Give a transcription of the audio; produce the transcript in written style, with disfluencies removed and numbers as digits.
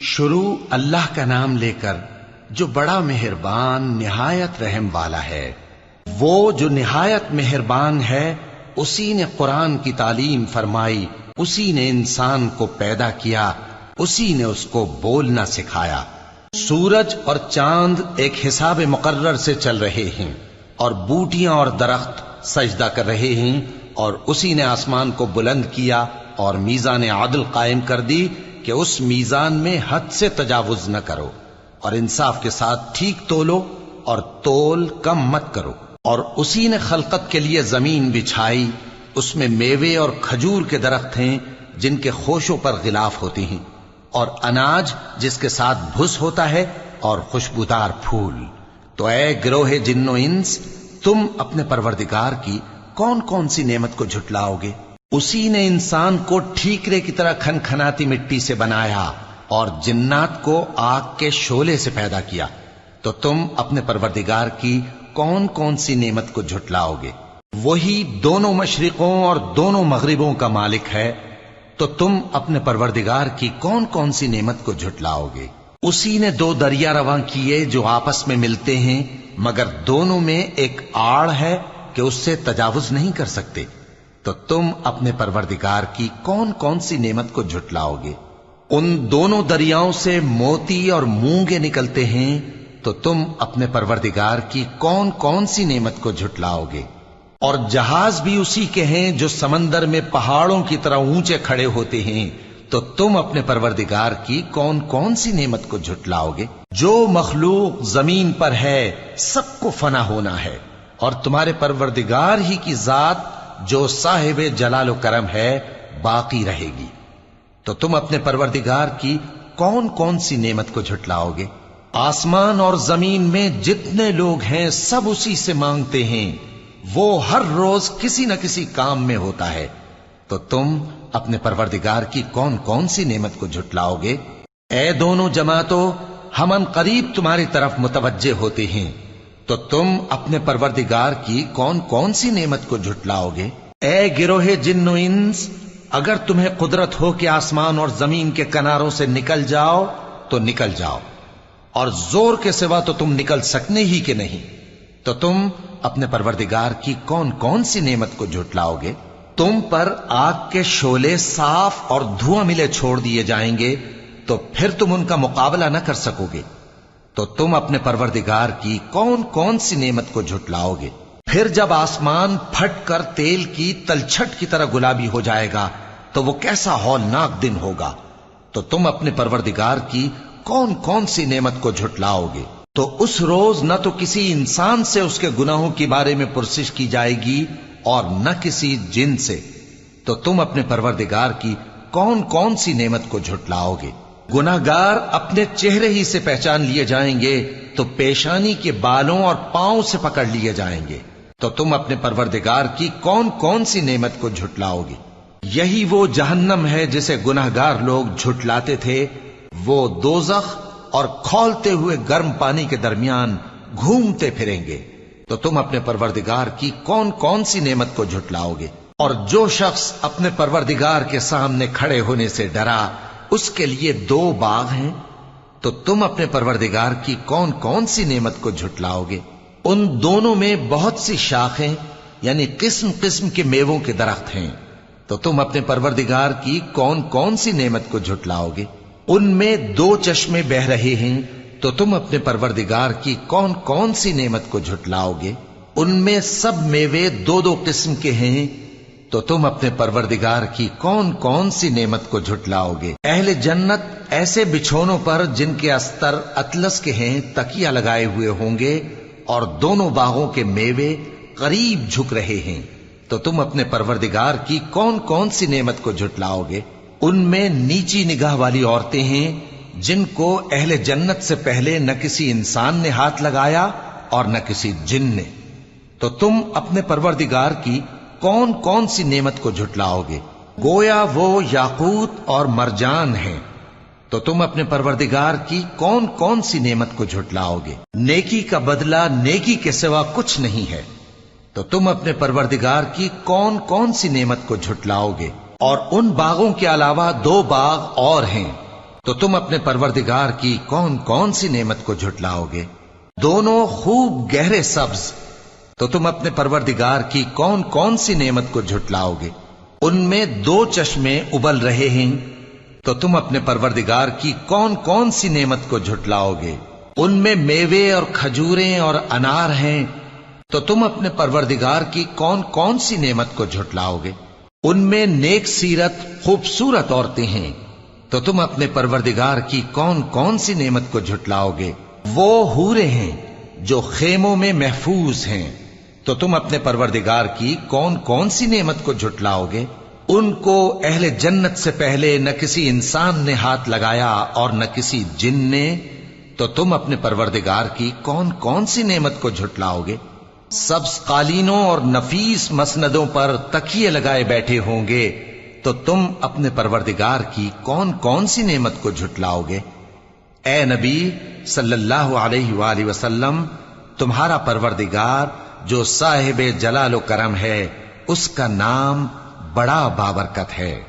شروع اللہ کا نام لے کر جو بڑا مہربان نہایت رحم والا ہے۔ وہ جو نہایت مہربان ہے اسی نے قرآن کی تعلیم فرمائی، اسی نے انسان کو پیدا کیا، اسی نے اس کو بولنا سکھایا۔ سورج اور چاند ایک حساب مقرر سے چل رہے ہیں اور بوٹیاں اور درخت سجدہ کر رہے ہیں، اور اسی نے آسمان کو بلند کیا اور میزان عدل قائم کر دی کہ اس میزان میں حد سے تجاوز نہ کرو، اور انصاف کے ساتھ ٹھیک تولو اور تول کم مت کرو۔ اور اسی نے خلقت کے لیے زمین بچھائی، اس میں میوے اور کھجور کے درخت ہیں جن کے خوشوں پر غلاف ہوتی ہیں، اور اناج جس کے ساتھ بھس ہوتا ہے، اور خوشبودار پھول۔ تو اے گروہ جن و انس، تم اپنے پروردگار کی کون کون سی نعمت کو جھٹلاؤ گے؟ اسی نے انسان کو ٹھیکرے کی طرح کھنکھناتی مٹی سے بنایا اور جنات کو آگ کے شعلے سے پیدا کیا، تو تم اپنے پروردگار کی کون کون سی نعمت کو جھٹلاؤ گے؟ وہی دونوں مشرقوں اور دونوں مغربوں کا مالک ہے، تو تم اپنے پروردگار کی کون کون سی نعمت کو جھٹلاؤ گے؟ اسی نے دو دریا رواں کیے جو آپس میں ملتے ہیں، مگر دونوں میں ایک آڑ ہے کہ اس سے تجاوز نہیں کر سکتے، تو تم اپنے پروردگار کی کون کون سی نعمت کو جھٹلاؤ گے؟ ان دونوں دریاؤں سے موتی اور مونگے نکلتے ہیں، تو تم اپنے پروردگار کی کون کون سی نعمت کو جھٹلاؤ گے؟ اور جہاز بھی اسی کے ہیں جو سمندر میں پہاڑوں کی طرح اونچے کھڑے ہوتے ہیں، تو تم اپنے پروردگار کی کون کون سی نعمت کو جھٹلاؤ گے؟ جو مخلوق زمین پر ہے سب کو فنا ہونا ہے، اور تمہارے پروردگار ہی کی ذات جو صاحب جلال و کرم ہے باقی رہے گی۔ تو تم اپنے پروردگار کی کون کون سی نعمت کو جھٹلاؤ گے؟ آسمان اور زمین میں جتنے لوگ ہیں سب اسی سے مانگتے ہیں، وہ ہر روز کسی نہ کسی کام میں ہوتا ہے، تو تم اپنے پروردگار کی کون کون سی نعمت کو جھٹلاؤ گے؟ اے دونوں جماعتوں، ہم ان قریب تمہاری طرف متوجہ ہوتے ہیں، تو تم اپنے پروردگار کی کون کون سی نعمت کو جھٹلاؤ گے؟ اے گروہ جن و انس، اگر تمہیں قدرت ہو کہ آسمان اور زمین کے کناروں سے نکل جاؤ تو نکل جاؤ، اور زور کے سوا تو تم نکل سکنے ہی کہ نہیں، تو تم اپنے پروردگار کی کون کون سی نعمت کو جھٹلاؤ گے؟ تم پر آگ کے شعلے صاف اور دھواں ملے چھوڑ دیے جائیں گے، تو پھر تم ان کا مقابلہ نہ کر سکو گے، تو تم اپنے پروردگار کی کون کون سی نعمت کو جھٹلاؤ گے؟ پھر جب آسمان پھٹ کر تیل کی تلچھٹ کی طرح گلابی ہو جائے گا تو وہ کیسا ہولناک دن ہوگا، تو تم اپنے پروردگار کی کون کون سی نعمت کو جھٹلاؤ گے؟ تو اس روز نہ تو کسی انسان سے اس کے گناہوں کے بارے میں پرسش کی جائے گی اور نہ کسی جن سے، تو تم اپنے پروردگار کی کون کون سی نعمت کو جھٹلاؤ گے؟ گناہگار اپنے چہرے ہی سے پہچان لیے جائیں گے تو پیشانی کے بالوں اور پاؤں سے پکڑ لیے جائیں گے، تو تم اپنے پروردگار کی کون کون سی نعمت کو جھٹلاؤ گے؟ یہی وہ جہنم ہے جسے گناہگار لوگ جھٹلاتے تھے، وہ دوزخ اور کھولتے ہوئے گرم پانی کے درمیان گھومتے پھریں گے، تو تم اپنے پروردگار کی کون کون سی نعمت کو جھٹلاؤ گے؟ اور جو شخص اپنے پروردگار کے سامنے کھڑے ہونے سے ڈرا، اس کے لیے دو باغ ہیں، تو تم اپنے پروردگار کی کون کون سی نعمت کو جھٹلاؤ گے؟ ان دونوں میں بہت سی شاخیں یعنی قسم قسم کے میووں کے درخت ہیں، تو تم اپنے پروردگار کی کون کون سی نعمت کو جھٹلاؤ گے؟ ان میں دو چشمے بہ رہے ہیں، تو تم اپنے پروردگار کی کون کون سی نعمت کو جھٹلاؤ گے؟ ان میں سب میوے دو دو قسم کے ہیں، تو تم اپنے پروردگار کی کون کون سی نعمت کو جھٹلاؤ گے؟ اہل جنت ایسے بچھونوں پر جن کے استر اطلس کے ہیں تکیہ لگائے ہوئے ہوں گے، اور دونوں باغوں کے میوے قریب جھک رہے ہیں، تو تم اپنے پروردگار کی کون کون سی نعمت کو جھٹلاؤ گے؟ ان میں نیچی نگاہ والی عورتیں ہیں جن کو اہل جنت سے پہلے نہ کسی انسان نے ہاتھ لگایا اور نہ کسی جن نے، تو تم اپنے پروردگار کی کون کون سی نعمت کو جھٹلاؤ گے؟ گویا وہ یاقوت اور مرجان ہیں، تو تم اپنے پروردگار کی کون کون سی نعمت کو جھٹلاؤ گے؟ نیکی کا بدلہ نیکی کے سوا کچھ نہیں ہے، تو تم اپنے پروردگار کی کون کون سی نعمت کو جھٹلاؤ گے؟ اور ان باغوں کے علاوہ دو باغ اور ہیں تو تم اپنے پروردگار کی کون کون سی نعمت کو جھٹلاؤ گے؟ دونوں خوب گہرے سبز، تو تم اپنے پروردگار کی کون کون سی نعمت کو جھٹلاؤ گے؟ ان میں 2 چشمے ابل رہے ہیں، تو تم اپنے پروردگار کی کون کون سی نعمت کو جھٹلاؤ گے؟ ان میں میوے اور کھجوریں اور انار ہیں، تو تم اپنے پروردگار کی کون کون سی نعمت کو جھٹلاؤ گے؟ ان میں نیک سیرت خوبصورت عورتیں ہیں، تو تم اپنے پروردگار کی کون کون سی نعمت کو جھٹلاؤ گے؟ وہ حوریں ہیں جو خیموں میں محفوظ ہیں، تو تم اپنے پروردگار کی کون کون سی نعمت کو جھٹلاؤ گے؟ ان کو اہل جنت سے پہلے نہ کسی انسان نے ہاتھ لگایا اور نہ کسی جن نے، تو تم اپنے پروردگار کی کون کون سی نعمت کو جھٹلاؤ گے؟ سبز قالینوں اور نفیس مسندوں پر تکیے لگائے بیٹھے ہوں گے، تو تم اپنے پروردگار کی کون کون سی نعمت کو جھٹلاؤ گے؟ اے نبی صلی اللہ علیہ وآلہ وسلم، تمہارا پروردگار جو صاحب جلال و کرم ہے، اس کا نام بڑا بابرکت ہے۔